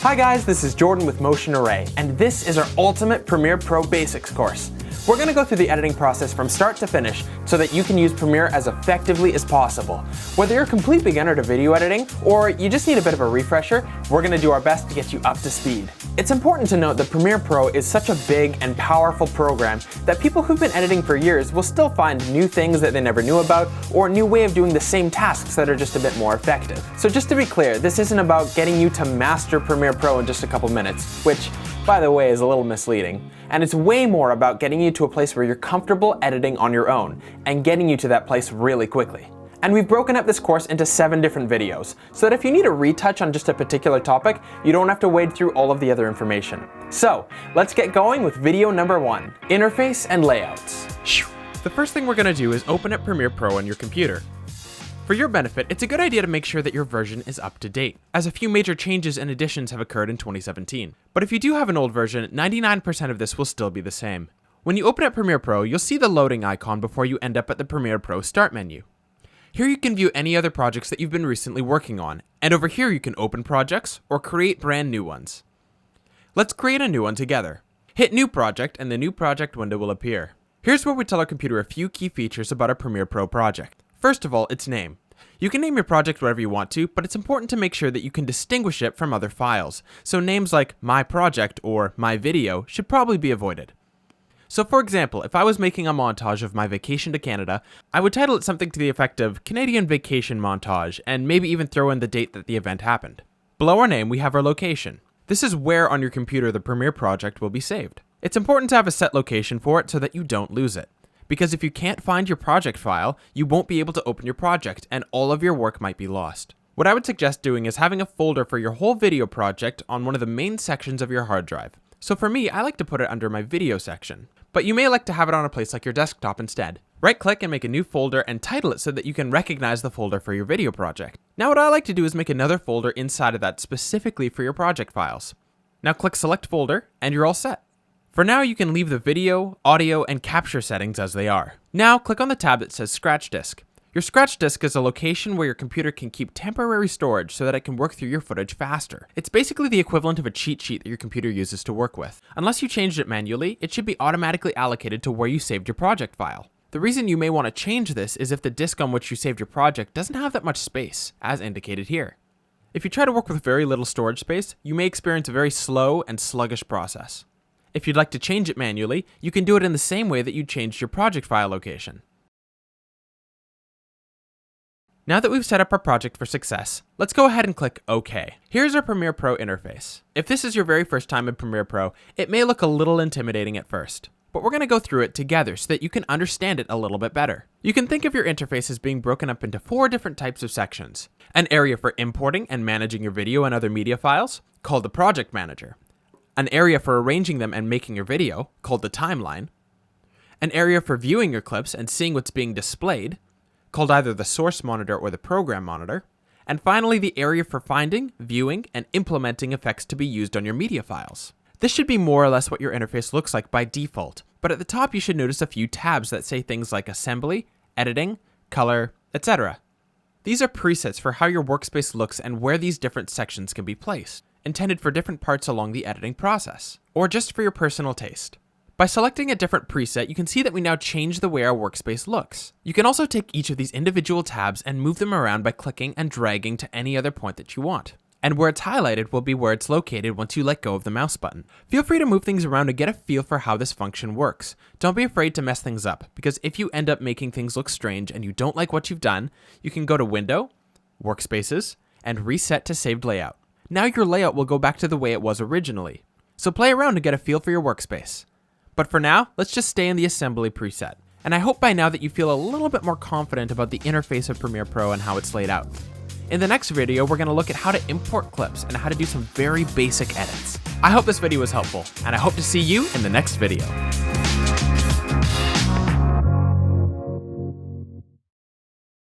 Hi guys, this is Jordan with Motion Array, and this is our Ultimate Premiere Pro Basics course. We're going to go through the editing process from start to finish so that you can use Premiere as effectively as possible. Whether you're a complete beginner to video editing or you just need a bit of a refresher, we're going to do our best to get you up to speed. It's important to note that Premiere Pro is such a big and powerful program that people who've been editing for years will still find new things that they never knew about or a new way of doing the same tasks that are just a bit more effective. So just to be clear, this isn't about getting you to master Premiere Pro in just a couple minutes, which, by the way, is a little misleading. And it's way more about getting you to a place where you're comfortable editing on your own and getting you to that place really quickly. And we've broken up this course into 7 different videos, so that if you need a retouch on just a particular topic, you don't have to wade through all of the other information. So, let's get going with video number 1, interface and layouts. The first thing we're going to do is open up Premiere Pro on your computer. For your benefit, it's a good idea to make sure that your version is up to date, as a few major changes and additions have occurred in 2017. But if you do have an old version, 99% of this will still be the same. When you open up Premiere Pro, you'll see the loading icon before you end up at the Premiere Pro Start menu. Here you can view any other projects that you've been recently working on, and over here you can open projects or create brand new ones. Let's create a new one together. Hit New Project and the New Project window will appear. Here's where we tell our computer a few key features about our Premiere Pro project. First of all, its name. You can name your project whatever you want to, but it's important to make sure that you can distinguish it from other files, so names like My Project or My Video should probably be avoided. So for example, if I was making a montage of my vacation to Canada, I would title it something to the effect of Canadian Vacation Montage, and maybe even throw in the date that the event happened. Below our name, we have our location. This is where on your computer the Premiere project will be saved. It's important to have a set location for it so that you don't lose it. Because if you can't find your project file, you won't be able to open your project and all of your work might be lost. What I would suggest doing is having a folder for your whole video project on one of the main sections of your hard drive. So for me, I like to put it under my video section. But you may like to have it on a place like your desktop instead. Right-click and make a new folder and title it so that you can recognize the folder for your video project. Now what I like to do is make another folder inside of that specifically for your project files. Now click Select Folder and you're all set. For now, you can leave the video, audio, and capture settings as they are. Now, click on the tab that says Scratch Disk. Your Scratch Disk is a location where your computer can keep temporary storage so that it can work through your footage faster. It's basically the equivalent of a cheat sheet that your computer uses to work with. Unless you changed it manually, it should be automatically allocated to where you saved your project file. The reason you may want to change this is if the disk on which you saved your project doesn't have that much space, as indicated here. If you try to work with very little storage space, you may experience a very slow and sluggish process. If you'd like to change it manually, you can do it in the same way that you changed your project file location. Now that we've set up our project for success, let's go ahead and click OK. Here's our Premiere Pro interface. If this is your very first time in Premiere Pro, it may look a little intimidating at first, but we're going to go through it together so that you can understand it a little bit better. You can think of your interface as being broken up into 4 different types of sections. An area for importing and managing your video and other media files, called the Project Manager. An area for arranging them and making your video, called the Timeline. An area for viewing your clips and seeing what's being displayed, called either the Source Monitor or the Program Monitor. And finally, the area for finding, viewing, and implementing effects to be used on your media files. This should be more or less what your interface looks like by default, but at the top you should notice a few tabs that say things like Assembly, Editing, Color, etc. These are presets for how your workspace looks and where these different sections can be placed, intended for different parts along the editing process, or just for your personal taste. By selecting a different preset, you can see that we now change the way our workspace looks. You can also take each of these individual tabs and move them around by clicking and dragging to any other point that you want. And where it's highlighted will be where it's located once you let go of the mouse button. Feel free to move things around to get a feel for how this function works. Don't be afraid to mess things up, because if you end up making things look strange and you don't like what you've done, you can go to Window, Workspaces, and Reset to Saved Layout. Now your layout will go back to the way it was originally. So play around to get a feel for your workspace. But for now, let's just stay in the Assembly preset. And I hope by now that you feel a little bit more confident about the interface of Premiere Pro and how it's laid out. In the next video, we're going to look at how to import clips and how to do some very basic edits. I hope this video was helpful, and I hope to see you in the next video.